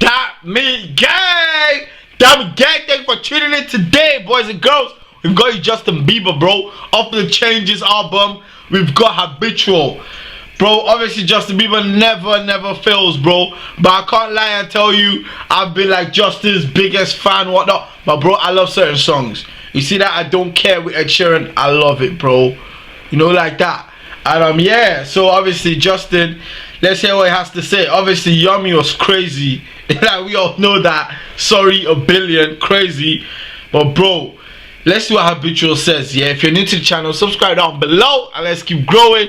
That me gang! That me gang! Thank you for tuning in today, boys and girls. We've got you Justin Bieber, bro. Off the Changes album, we've got Habitual. Bro, obviously Justin Bieber never fails, bro. But I can't lie and tell you, I've been like Justin's biggest fan, whatnot. But bro, I love certain songs. You see that I Don't Care with Ed Sheeran, I love it, bro. You know, like that. And yeah, so obviously Justin, let's hear what he has to say. Obviously Yummy was crazy. Like we all know that. Sorry, a billion, crazy. But bro, let's see what Habitual says. Yeah, if you're new to the channel, subscribe down below and let's keep growing.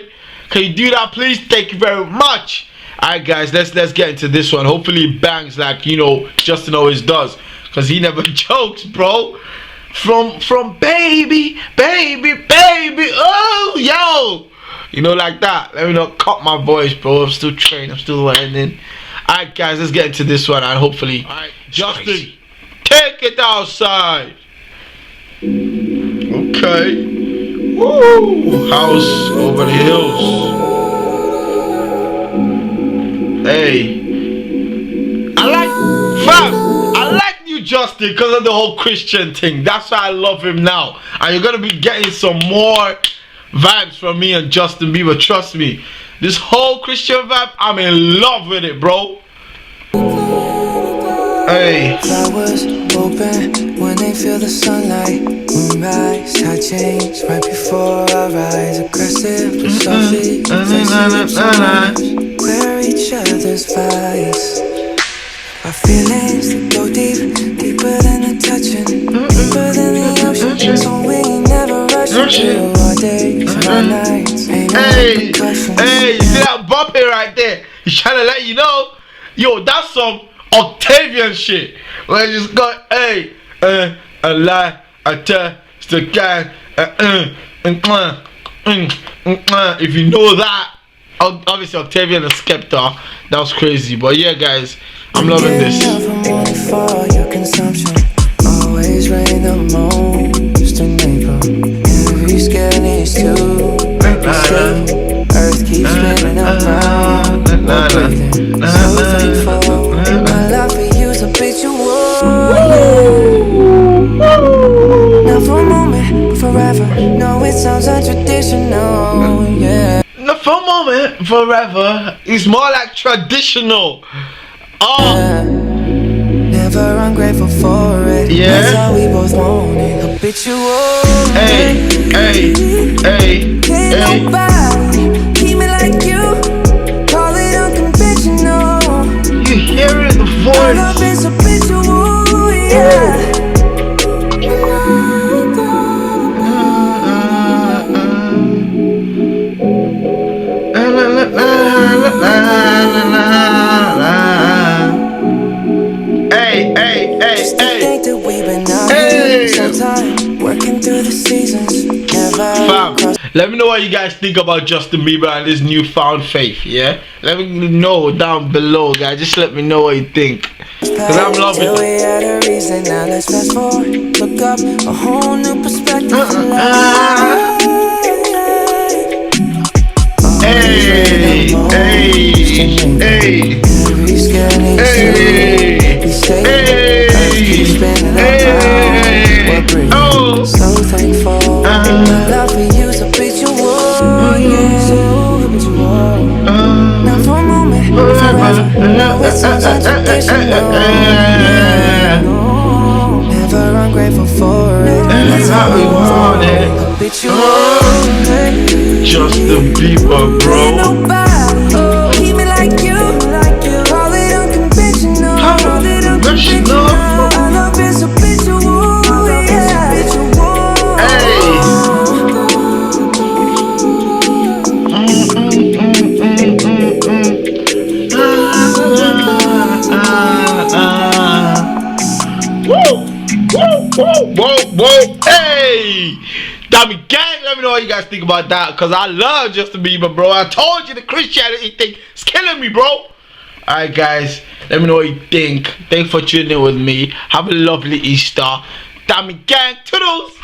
Can you do that, please? Thank you very much. Alright guys, let's get into this one. Hopefully it bangs like, you know, Justin always does, because he never jokes, bro. From baby, oh yo, you know, like that. Let me not cut my voice, bro. I'm still trained, I'm still learning. Alright guys, let's get into this one and hopefully Justin, take it outside. Okay. Woo! House over the hills. Hey, I like you, Justin, because of the whole Christian thing. That's why I love him now. And you're gonna be getting some more vibes from me and Justin Bieber. Trust me, this whole Christian vibe, I'm in love with it, bro. Hey. Flowers open when they feel the sunlight. Moonrise, I change right before our eyes. Aggressive, but softly, clear each other's fires. Our feelings that go deep, deeper than the touching, deeper than the ocean. So we never rush into our days and our nights. Hey, you see that bumping right there? He's trying to let you know, yo, that's some Octavian shit. Where you just got, hey, a lie, a test the guy, if you know that, obviously Octavian and Skepta, that was crazy. But yeah, guys, I'm loving this. For your consumption, always rain the most in April. Every scare needs to Earth keeps spinning around. We're breathing, so thankful. My love for you's habitual. Not for a moment, forever. No, it sounds untraditional. Yeah. Not for a moment, forever. It's more like traditional. Oh. Never ungrateful for it. Yeah. That's how we both want it. Habitual. Hey. Can't nobody keep me like you. Call it unconventional. You hearing the voice? Our love is habitual, yeah. Think that we've been out here sometime, working through the seasons. Never. Let me know what you guys think about Justin Bieber and his newfound faith, yeah? Let me know down below, guys. Just let me know what you think, because I'm loving it. We had a reason, now let's fast forward. Look up a whole new perspective. Oh, so thankful. My love for you's habitual. Not for a moment, forever. No, it sounds untraditional. Never ungrateful for it. That's how we want it. Habitual. Justin Bieber, bro. Keep me like you. Call it unconventional. Our love is habitual. Hey. Whoa, hey! Dummy gang, let me know what you guys think about that, because I love Justin Bieber, bro. I told you the Christianity thing is killing me, bro. Alright guys, let me know what you think. Thanks for tuning in with me. Have a lovely Easter. Dummy gang, toodles!